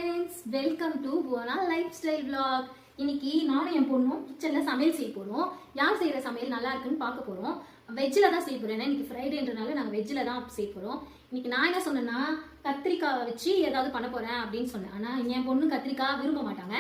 friends, welcome to Buona Lifestyle Vlog. இன்னைக்கு நானும் என் பொண்ணும் கிச்சன்ல சமையல் செய்ய போறோம். யார் செய்யற சமையல் நல்லா இருக்குன்னு பார்க்க போறோம். வெஜ்ல தான் செய்ய போறேன். இன்னைக்கு ஃப்ரைடேன்றனால நாங்க வெஜ்ல தான் செய்ய போறோம். இன்னைக்கு நான் என்ன சொன்னேன்னா கத்திரிக்காய் வச்சு ஏதாவது பண்ண போறேன் அப்படின்னு சொன்னேன். ஆனா என் பொண்ணு கத்திரிக்காய் விரும்ப மாட்டாங்க.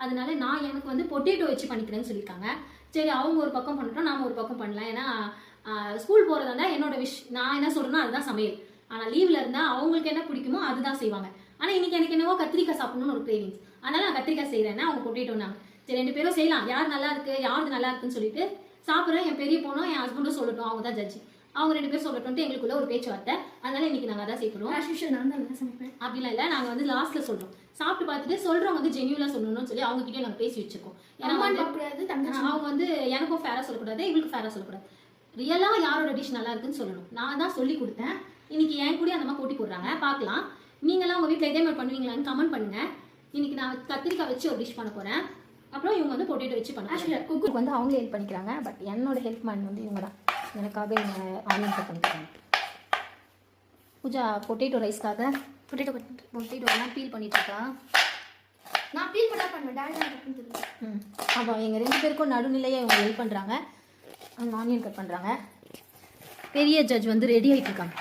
அதனால நான் எனக்கு வந்து பொட்டேட்டோ வச்சு பண்ணிக்கிறேன்னு சொல்லியிருக்காங்க. சரி, அவங்க ஒரு பக்கம் பண்ணட்டும், நாம ஒரு பக்கம் பண்ணலாம். ஏன்னா ஸ்கூல் போறதா என்னோட நான் என்ன சொல்றேன்னா அதுதான் சமையல். ஆனா லீவ்ல இருந்தா அவங்களுக்கு என்ன பிடிக்குமோ அதுதான் செய்வாங்க. ஆனா இன்னைக்கு எனக்கு என்னவோ கத்திரிக்காய் சாப்பிடணும்னு ஒரு கிரேவிங்ஸ். அதனால நான் கத்திரிக்காய் செய்யறேன்னா அவங்க பொட்டேட்டோனாங்க. சரி, 2 பேரும் செய்யலாம். யார் நல்லா இருக்கு யாரு நல்லா இருக்குன்னு சொல்லிட்டு சாப்பிட்றேன். என் பெரிய பொண்ணும் என் ஹஸ்பண்டும் சொல்லட்டும், அவங்க தான் ஜட்ஜி. அவங்க 2 பேரும் சொல்லட்டும் எங்களுக்குள்ள ஒரு பேச்சுவார்த்தை. அதனால இன்னைக்கு நாங்க அதான் செய்யறோம். நான் தான் சமைப்பேன் அப்படிலாம் இல்லை. நாங்க வந்து லாஸ்ட்ல சொல்றோம். சாப்பிட்டு பார்த்துட்டு சொல்றவங்க வந்து ஜென்யூலா சொல்லணும்னு சொல்லி அவங்க கிட்டே நாங்க பேசி வச்சிருக்கோம். அவங்க வந்து எனக்கும் ஃபேரா சொல்லக்கூடாது, இவங்களுக்கு ஃபேரா சொல்லக்கூடாது. ரியலா யாரோட டிஷ் நல்லா இருக்குன்னு சொல்லணும். நான் தான் சொல்லி கொடுத்தேன். இன்னைக்கு என் கூட அந்த மாதிரி போட்டி போடுறாங்க. பார்க்கலாம், நீங்களாம் உங்க வீட்டில் இதே மாதிரி பண்ணுவீங்களான்னு கமெண்ட் பண்ணுங்க. இன்னைக்கு நான் கத்திரிக்காய் வச்சு ஒரு டிஷ் பண்ண போறேன். அப்புறம் இவங்க வந்து பொட்டேட்டோ வச்சு பண்ண குக்கு வந்து அவங்களே ஹெல்ப் பண்ணிக்கிறாங்க. பட் என்னோட ஹெல்ப் மேன் வந்து இவங்க தான். எனக்காக இவங்க ஆனியன் கட் பண்ணிக்கிறாங்க. பூஜா பொட்டேட்டோ ரைஸ்க்காக பொட்டேட்டோலாம் பீல் பண்ணிட்டு இருக்கா. நான் பீல் பண்ணா பண்ணுவேன், டாடி கட் பண்ணிட்டு. ஆமாம், எங்கள் 2 பேருக்கும் நடுநிலையாக இவங்க ஹெல்ப் பண்ணுறாங்க. அவங்க ஆனியன் கட் பண்ணுறாங்க. பெரிய ஜட்ஜ் வந்து ரெடி ஆகிட்டு இருக்காங்க.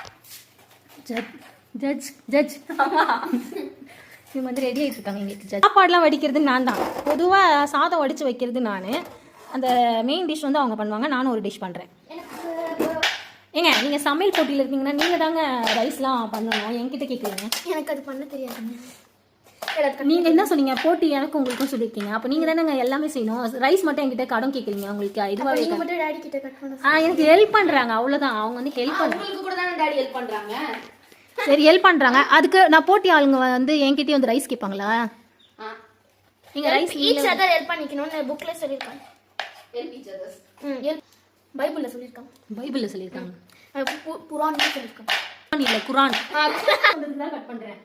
ஜட்ஜ் இவங்க வந்து ரெடி ஆகிட்டு இருக்காங்க. எங்களுக்கு சாப்பாடுலாம் வடிக்கிறது நான் தான். பொதுவாக சாதம் வடித்து வைக்கிறது நான். அந்த மெயின் டிஷ் வந்து அவங்க பண்ணுவாங்க, நானும் ஒரு டிஷ் பண்ணுறேன். ஏங்க, நீங்கள் சமையல் போட்டியில் இருக்கீங்கன்னா நீங்கள் தாங்க ரைஸ்லாம் பண்ணணும். என்கிட்ட கேட்குறீங்க. எனக்கு அது பண்ண தெரியாதுங்க. நீங்கள் என்ன சொன்னீங்க, போட்டி எனக்கு உங்களுக்கும் சொல்லியிருக்கீங்க. அப்போ நீங்கள் தானே எல்லாமே செய்யணும். ரைஸ் மட்டும் என்கிட்ட கடன் கேட்குறீங்க. உங்களுக்கு இதுவாக மட்டும் டாடி கிட்ட கட் பண்ண எனக்கு ஹெல்ப் பண்ணுறாங்க, அவ்வளோதான். அவங்க வந்து ஹெல்ப் பண்ணுறாங்க. கூட தானே டாடி ஹெல்ப் பண்றாங்க. சரி, ஹெல்ப் பண்ணுறாங்க. அதுக்கு நான் போட்டி ஆளுங்க வந்து என்கிட்டயே வந்து ரைஸ் கேட்பாங்களா? நீங்கள் ரைஸ் ஈச் அதர் ஹெல்ப் பண்ணிக்கணும்னு புக்ல சொல்லியிருக்காங்க. ஹெல்ப் ஈச் அதர்ஸ் பைபிள்ல சொல்லியிருக்காங்க. பைபிளில் சொல்லியிருக்காங்க. குர்ஆன்ல சொல்லியிருக்காங்க. இல்லை, குர்ஆன் தான் கட் பண்ணுறேன்.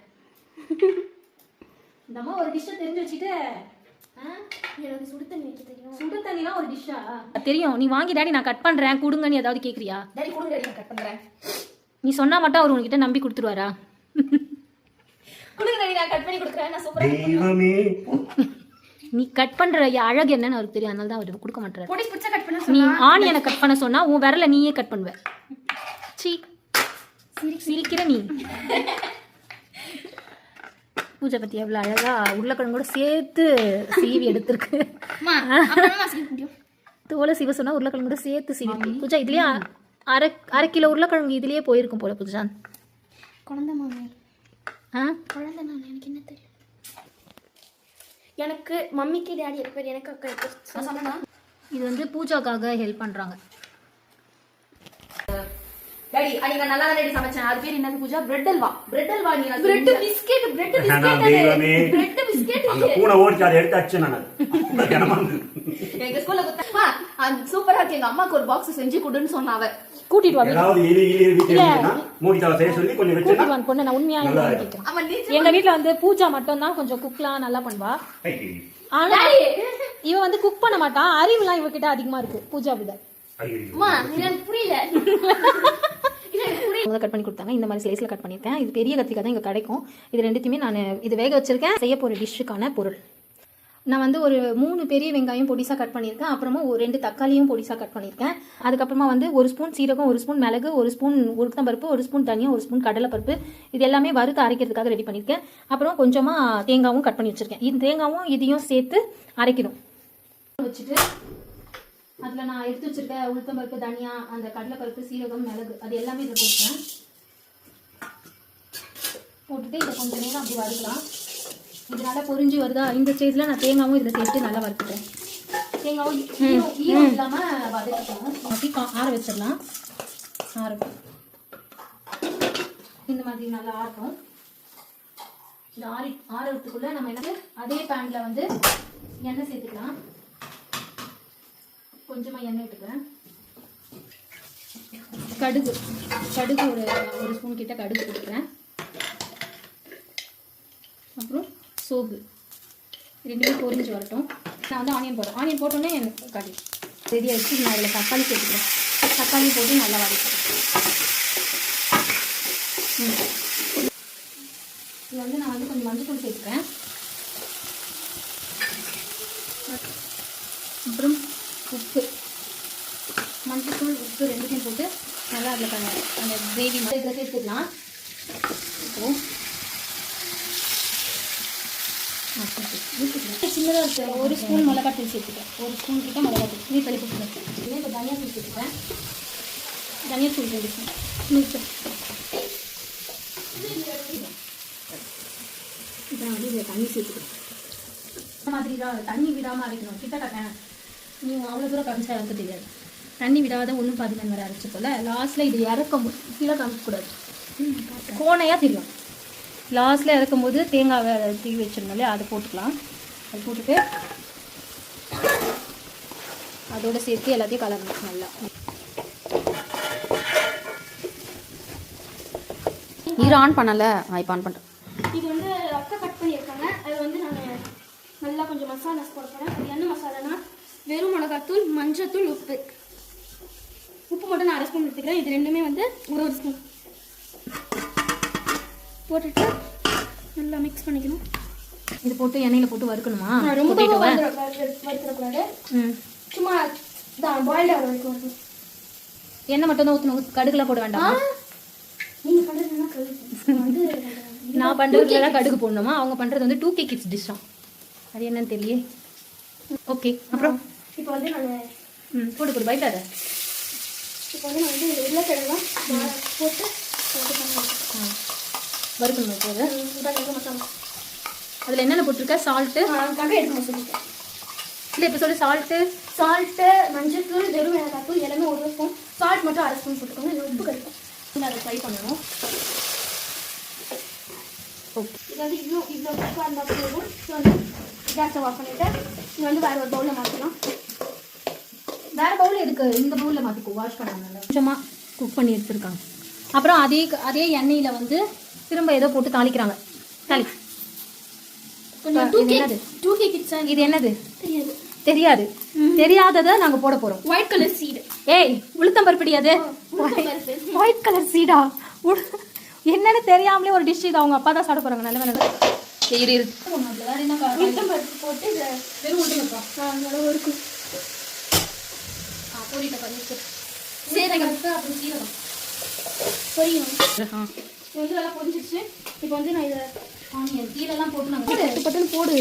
இந்த அம்மா ஒரு டிஷ்ஷை தெரிஞ்சு வச்சுட்டு எனக்கு சுடு தண்ணி வைக்க தெரியும். சுடு தண்ணிலாம் ஒரு டிஷ்ஷா தெரியும். நீ வாங்கி டாடி நான் கட் பண்ணுறேன் கொடுங்கன்னு ஏதாவது கேட்குறியா? டாடி கொடுங்க, டாடி நான் கட் பண்ணுறேன். நீ சொன்னா மட்டும் அவர் உங்ககிட்ட நம்பி கொடுத்துருவாரா? கொடுங்க டாடி நான் கட் பண்ணி கொடுக்குறேன். நான் சூப்பரா நீ கட் பண்ற அழகு என்னன்னு அவருக்கு தெரியும். அதனால தான் அவர் கொடுக்க மாட்டாரு. பொடி பிச்சை கட் பண்ண நீ ஆனியனை கட் பண்ண சொன்னா உன் விரல நீயே கட் பண்ணுவ. சீ, சிரிக்கிற நீ. பூஜை பத்தி எவ்வளவு அழகா உருளைக்கிழங்கோட சேர்த்து சீவி எடுத்திருக்கு. தோலை சீவ சொன்னா உருளைக்கிழங்கோட சேர்த்து சீவி. பூஜா இதுலயே அரை கிலோ உருளைக்கிழங்கு இதுலயே போயிருக்கும் போல. பூஜா குழந்தை மாமியார். குழந்தை நான் எனக்கு என்ன தெரியும். எனக்கு மம்மிக்கு டாடி இருப்பார், எனக்கு அக்கா இருப்பார். இது வந்து பூஜாக்காக ஹெல்ப் பண்றாங்க. டாடி அன்னைக்கு நல்லா ரெடி சமைச்சேன். அது பேர் என்னது பூஜா? பிரெட் அல்வா. பிரெட் அல்வா. நீ பிரெட் பிஸ்கட் பிரெட் பிஸ்கட் அந்த பூனை ஓடிச்சு அதை எடுத்து அடிச்சேன் நான். எங்க ஸ்கூல்ல குத்தா அந்த சூப்பரா இருக்கு. எங்க அம்மாக்கு ஒரு பாக்ஸ் செஞ்சு கொடுன்னு சொன்னாவ. கூட்டிட்டு வா. ஏதாவது இலி வீட்ல இருந்தா மூடிட்டாவ செய்ய சொல்லி கொஞ்சம் வெச்சு கூட்டிட்டு வந்து பொண்ணு நான் உண்மையா கேக்குறேன். எங்க வீட்ல வந்து பூஜா மட்டும் தான் கொஞ்சம் குக்லாம் நல்லா பண்ணுவா. ஆனா இவ வந்து குக் பண்ண மாட்டா. அறிவுலாம் இவகிட்ட அதிகமா இருக்கு பூஜா விட. அம்மா எனக்கு புரியல. கட் பண்ணி கொடுத்தாங்க. இந்த மாதிரி ஸ்லைஸ்ல கட் பண்ணிருக்கேன். இது பெரிய கத்திரிக்காய் தான் இங்க கிடைக்கும். இது ரெண்டுத்தையுமே நான் இது வேக வச்சிருக்கேன். செய்ய போற டிஷ்ஷுக்கான பொருள் நான் வந்து ஒரு 3 பெரிய வெங்காயம் பொடிசா கட் பண்ணியிருக்கேன். அப்புறமா ஒரு 2 தக்காளியும் பொடிசா கட் பண்ணியிருக்கேன். அதுக்கப்புறமா வந்து 1 ஸ்பூன் சீரகம், 1 ஸ்பூன் மிளகு, 1 ஸ்பூன் உளுத்தம் பருப்பு, 1 ஸ்பூன் தனியா, 1 ஸ்பூன் கடலை பருப்பு. இது எல்லாமே வறுத்து அரைக்கிறதுக்காக ரெடி பண்ணியிருக்கேன். அப்புறம் கொஞ்சமா தேங்காவும் கட் பண்ணி வச்சிருக்கேன். இந்த தேங்காவும் இதையும் சேர்த்து அரைக்கணும். வச்சுட்டு அதில் நான் எடுத்து வச்சிருக்க உளுத்தம் பருப்பு, தனியா, அந்த கடலை பருப்பு, சீரகம், மிளகு அது எல்லாமே இதில் போட்டுட்டேன். போட்டுட்டு இதை கொஞ்சம் நேரம் அப்படி வறுக்கலாம். இது நல்லா பொரிஞ்சு வருதா? இந்த ஸ்டேஜில் நான் தேங்காவும் இதில் சேர்த்து நல்லா வறுத்துட்டேன். தேங்காவும் ஈரம் இல்லாமல் வதக்கிக்கணும். அப்படி ஆற வச்சிடலாம். ஆறட்டும். இந்த மாதிரி நல்லா ஆறட்டும். இது ஆறதுக்குள்ளே நம்ம என்ன அதே பேனில் வந்து எண்ணெய் சேர்த்துக்கலாம். கொஞ்சமாக எண்ணெய் விட்டுக்கிறேன். கடுகு ஒரு ஸ்பூன் கிட்ட கடுகு கொடுக்குறேன். அப்புறம் சோம்பு. 2 பொரிஞ்சு வரட்டும். நான் வந்து ஆனியன் போடுறேன். ஆனியன் போட்டோன்னே எனக்கு கறி ரெடி ஆகிடுச்சு. நான் அதில் தக்காளி சேர்த்துக்கிறேன். தக்காளி போட்டு நல்லா வதக்கிறேன். இது வந்து நான் வந்து கொஞ்சம் மஞ்சள் சேர்த்துக்கிறேன். அப்புறம் உப்பு, மஞ்சள் உப்பு ரெண்டுத்தையும் போட்டு நல்லா அதில் அந்த கிரேவி மாதிரி இதில் சேர்த்துக்கலாம். இப்போது சின்னதாக இருக்கு. ஒரு ஸ்பூன் மிளகாத்தூள் சேர்த்துட்டேன். ஒரு ஸ்பூன் கிட்ட மிளகாத்தூள் நீ தள்ளி கொடுத்துருக்கேன். இதே இப்போ தனியாத்தூள் சேர்த்துப்பேன். தனியாத்தூள் 2 ஸ்பூன். இப்போ நான் வந்து இதில் தண்ணி சேர்த்துக்கிறேன். இந்த மாதிரி தான் தண்ணி விடாமல் அரைக்கணும். கிட்ட கட்டேன் நீ அவ்வளோ தூரம் கரைச்சா எனக்கு தெரியாது. தண்ணி விடாத ஒன்றும் பாதி மணி வரை அரைச்சிக்கோல. லாஸ்ட்டில் இது இறக்கும் கீழே காமிக்கக்கூடாது, கோணையாக தெரியும். லாஸ்ட்டில் இறக்கும் போது தேங்காவை தீ வச்சிருந்தாலே அதை போட்டுக்கலாம். அது போட்டுட்டு அதோடு சேர்த்து எல்லாத்தையும் கலரணும் நல்லா. நீர் ஆன் பண்ணலை, இப்போ ஆன் பண்ணுறேன். இது வந்து அக்கா கட் பண்ணியிருக்காங்க. அது வந்து நான் நல்லா கொஞ்சம் மசாலாஸ் போட போகிறேன். அது என்ன மசாலானா வெறும் மிளகாத்தூள், மஞ்சத்தூள், உப்பு. உப்பு மட்டும் நான் 1/2 ஸ்பூன் எடுத்துக்கிறேன். இது ரெண்டுமே வந்து ஒரு ஸ்பூன் போட்டுட்டு நல்லா மிக்ஸ் பண்ணிக்கணும். இது போட்டு எண்ணெயில் போட்டு வறுக்கணுமா? ரொம்ப வறுத்துடக்கூடாது. சும்மா தான் பாயில் ஆகிற வரைக்கும் வறுக்கணும். எண்ணெய் மட்டும் தான் ஊற்றணும், கடுகுலாம் போட வேண்டாம். நீங்கள் பண்ணுறதுனா வந்து நான் பண்ணுறதுலாம் கடுகு போடணுமா? அவங்க பண்ணுறது வந்து 2K கிட்ஸ் டிஷ்ஷா, அது என்னன்னு தெரியல. ஓகே, அப்புறம் இப்போ வந்து நான் போட்டு பயப்படாத. இப்போ வந்து நான் வந்து உருளைக்கிழங்குலாம் போட்டு வறுக்கணும். போது மசாலா அதில் என்னென்ன போட்டிருக்க? சால்ட்டு எடுக்கணும் சொல்லிட்டேன் இல்லை. இப்போ சொல்லி சால்ட்டு, மஞ்சள், வெறும் மிளகாத்தூள் எல்லாமே 1 ஸ்பூன். சால்ட் மட்டும் 1/2 ஸ்பூன் போட்டுக்கோங்க. இது உப்பு கிடைக்கும். அதை ஃப்ரை பண்ணணும். ஓகே, இது வந்து இவ்வளோ உப்பாக இருந்தால் போதும். ஸோ வந்து கேஸை ஆஃப் பண்ணிவிட்டு இது வந்து வேறு ஒரு பவுலில் மாற்றலாம். வேறு பவுல் எதுக்கு? இந்த பவுலில் மாற்றிக்கோ, வாஷ் பண்ணாங்க. கொஞ்சமாக குக் பண்ணி எடுத்துருக்காங்க. அப்புறம் அதே எண்ணெயில் வந்து திரும்ப ஏதோ போட்டு தாளிக்கிறாங்க. இது என்னது? தெரியாது. தெரியாததை நாங்கள் போட போகிறோம். White colour seed. ஏய், உளுத்தம்பருப்பி. அது ஒயிட் கலர் சீடா? என்னன்னு தெரியாமலே ஒரு டிஷ். இது அவங்க அப்பா தான் சாப்பிட போகிறாங்க. நல்ல வேணும். சரி, உளுத்தம்பருப்பு போட்டு வெறும் உளுத்தம்பருப்பா இருக்கும். பொரியிட்ட பண்ணிட்டு சீரகம், அப்புறம் சீரகம் பொரியணும். இது வந்து நல்லா பொரிஞ்சிடுச்சு. இப்போ வந்து நான் இதை ஆனியன் கீழெல்லாம் போட்டு நாங்கள் பட்டுன்னு போடு.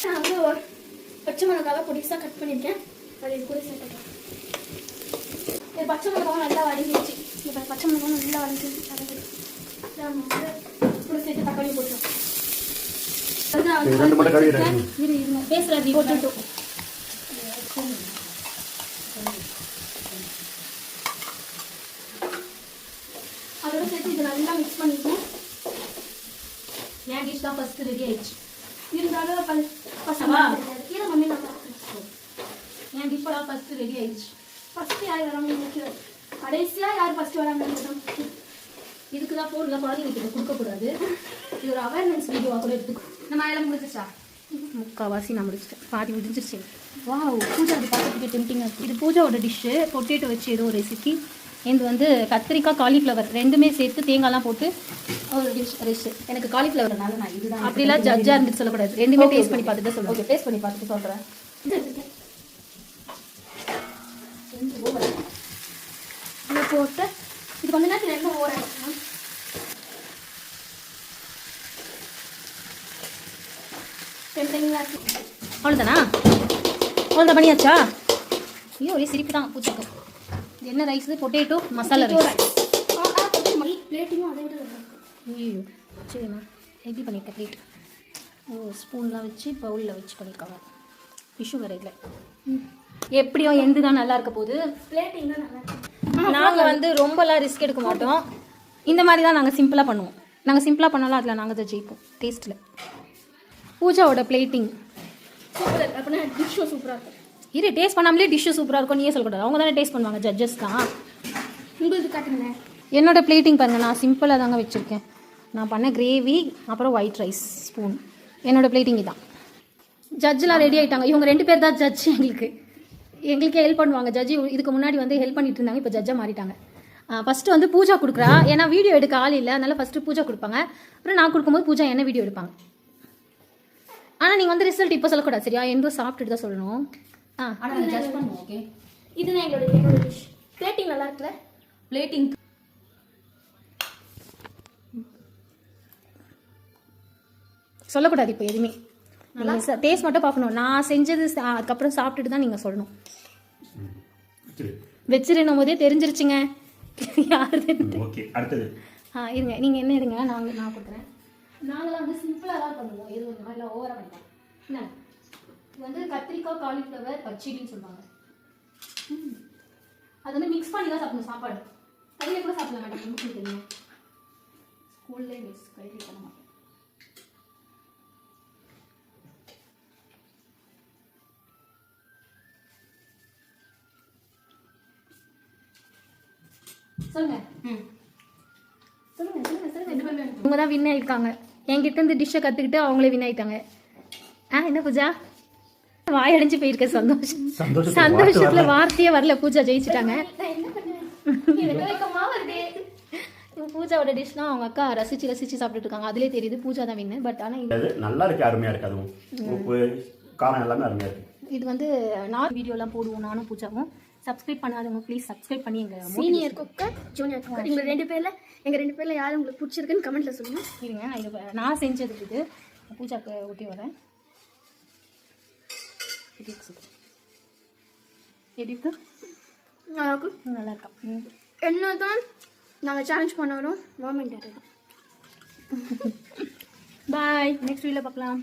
நான் வந்து பச்சை மிளகாவை பொடிசாக கட் பண்ணியிருக்கேன். அது இது கூட சேர்த்துக்கலாம். இது பச்சை மிளகாவும் நல்லா வதங்கிடுச்சு. இப்போ பச்சை மிளகாவும் நல்லா வதங்கிடுச்சு. நம்ம வந்து கூட சேர்த்து தக்காளி போட்டுருவோம். பேசுறது போட்டுட்டோம். அதோட சேர்த்து இதை நல்லா மிக்ஸ் பண்ணிக்கணும். என் டிஷ் தான் ஃபஸ்ட்டு ரெடி ஆயிடுச்சு. இருந்தாலும் பசங்க கீரை மம்மி நான் பார்க்கணும். என் டிஷ்ஷெல்லாம் ஃபஸ்ட்டு ரெடி ஆயிடுச்சு. ஃபஸ்ட்டு யார் வராங்க நினைக்கிறது, கடைசியாக யார் ஃபஸ்ட்டு வராங்கன்னு இதுக்கு தான் ஃபோனில் குழந்தைங்களுக்கு கொடுக்கக்கூடாது. இது ஒரு அவேர்னஸ் வீடியோவாக கூட எடுத்துக்கோ. நம்ம எல்லாம் முடிச்சிச்சா? முக்கால்வாசி நான் முடிச்சிட்டேன், பாதி முடிஞ்சிருச்சு. வா, பூஜா அது பார்க்கறதுக்கு டெம்டிங்காக இருக்குது. இது பூஜாவோட டிஷ்ஷு. பொட்டேட்டோ வச்சு ஏதோ ஒரு ரெசிபி. இது வந்து கத்திரிக்காய், காலிஃப்ளவர் ரெண்டுமே சேர்த்து தேங்காய்லாம் போட்டு ஒரு டிஷ். எனக்கு காலிஃப்ளவர்னால நான் இதுதான் அப்படிலாம் ஜட்ஜாக இருந்துட்டு சொல்லக்கூடாது. ரெண்டுமே டேஸ்ட் பண்ணி பார்த்துட்டு தான் சொல்லுவேன். ஓகே, டேஸ்ட் பண்ணி பார்த்துட்டு சொல்கிறேன். இதை போட்டு இது கொஞ்ச நேரத்தில் ரெண்டும் ஓர அவ்வளோதானா? அவ்வளோதான் பண்ணியாச்சா? ஐயோ, ஒரே சிரிப்பு தான் பூச்சாக்கு. இது என்ன ரைஸ்? Potato masala rice. பிளேட்டிங்கும் அதை விட ஐயோ சரிண்ணா, எப்படி பண்ணியிருக்கேன் பிளேட். ஓ, ஸ்பூன்லாம் வச்சு பவுலில் வச்சு பண்ணியிருக்காங்க. டிஷ்யூ வேறு இல்லை. எப்படியோ எந்த தான் நல்லா இருக்க போகுது. பிளேட்டிங் தான் நல்லா இருக்கு. நாங்கள் வந்து ரொம்பலாம் ரிஸ்க் எடுக்க மாட்டோம். இந்த மாதிரி தான் நாங்கள் சிம்பிளாக பண்ணுவோம். நாங்கள் சிம்பிளாக பண்ணாலும் அதில் நாங்கள் தான் ஜெயிப்போம் டேஸ்ட்டில். பூஜாவோட பிளேட்டிங் சூப்பராக இருக்கு. அப்படின்னா டிஷ்ஷும் சூப்பராக இருக்கும். இரு, டேஸ்ட் பண்ணாமலே டிஷ்ஷு சூப்பராக இருக்கும் நீயே சொல்லக்கூடாது. அவங்க தானே டேஸ்ட் பண்ணுவாங்க, ஜட்ஜஸ் தான். உங்களுக்கு காட்டுங்க. என்னோட பிளேட்டிங் பாருங்கள், நான் சிம்பிளாக தாங்க வச்சுருக்கேன். நான் பண்ண கிரேவி, அப்புறம் ஒயிட் ரைஸ் ஸ்பூன். என்னோடய பிளேட்டிங் தான். ஜட்ஜெலாம் ரெடி ஆகிட்டாங்க. இவங்க 2 பேர் தான் ஜட்ஜ். எங்களுக்கே ஹெல்ப் பண்ணுவாங்க. ஜட்ஜி இதுக்கு முன்னாடி வந்து ஹெல்ப் பண்ணிட்டு இருந்தாங்க, இப்போ ஜட்ஜாக மாறிட்டாங்க. ஃபர்ஸ்ட் வந்து பூஜா கொடுக்குறா. ஏன்னா வீடியோ எடுக்க ஆள் இல்லை, அதனால ஃபர்ஸ்ட் பூஜா கொடுப்பாங்க. அப்புறம் நான் கொடுக்கும்போது பூஜா என்ன வீடியோ எடுப்பாங்க. ஆனால் நீங்கள் வந்து ரிசல்ட் இப்போ சொல்லக்கூடாது சரியா, எந்தோ சாப்பிட்டுட்டு தான் சொல்லணும். ஆனா ஜட்ஜ் பண்ணுவோம். ஓகே, இதுதான் என்னோட டிஷ். பிளேட்டிங் நல்லா இருக்குல்ல? பிளேட்டிங் சொல்லக்கூடாது இப்போ எதுவுமே. டேஸ்ட் மட்டும் பார்க்கணும். நான் செஞ்சது அதுக்கப்புறம் சாப்பிட்டுட்டு தான் நீங்கள் சொல்லணும். வச்சிருந்தும் போதே தெரிஞ்சிருச்சுங்க யாரு. ஓகே, அடுத்தது இருங்க, நீங்கள் என்ன எடுங்க, நான் கொடுக்குறேன். நாங்களாம் வந்து சிம்பிளாக தான் பண்ணுவோம், எதுவும் இந்த மாதிரிலாம் ஓவராக பண்ணிட்டோம். என்ன இது வந்து கத்திரிக்காய் காலிஃப்ளவர் பச்சடின்னு சொல்லுவாங்க. அது வந்து மிக்ஸ் பண்ணி தான் சாப்பிடணும் சாப்பாடு. கையில் கூட சாப்பிட மாட்டேன், ரொம்ப தெரியும். ஸ்கூல்லே மிக்ஸ் கையில் பண்ண மாட்டேன். சொல்லுங்க. இவங்க தான் வின் ஆயிருக்காங்க. என்கிட்ட இருந்து டிஷ்ஷை கற்றுக்கிட்டு அவங்களே வின் ஆயிட்டாங்க. என்ன பூஜா வாயடைஞ்சு போயிருக்க சந்தோஷம். சந்தோஷத்துல வார்த்தையே வரல. பூஜா ஜெயிச்சிட்டாங்க. பூஜாவோட டிஷ்னா அவங்க அக்கா ரசிச்சு ரசிச்சு சாப்பிட்டுட்டு இருக்காங்க. அதுலேயே தெரியுது பூஜா தான் வின்னு. பட் ஆனால் நல்லா இருக்கு, அருமையா இருக்கு. அதுவும் உப்பு காரம் எல்லாமே அருமையா இருக்கு. இது வந்து நான் வீடியோலாம் போடுவோம், நானும் பூஜாவும். சப்ஸ்கிரைப் பண்ணாதவங்க ப்ளீஸ் சப்ஸ்கிரைப் பண்ணி எங்கள் சீனியர் குக்கர் ஜூனியர் குக்கர் எங்கள் ரெண்டு பேர்ல யார் உங்களுக்கு பிடிச்சிருக்குன்னு கமெண்ட்ல சொல்லுங்க. இருங்க, இது நான் செஞ்சது. இது பூஜாக்கு ஊட்டி வரேன். நல்லா இருக்கா? என்னதான் நாங்கள் சேலஞ்ச் பண்ண வரோம் கவர்மெண்ட். பாய், நெக்ஸ்ட் வீடியோவில் பார்க்கலாம்.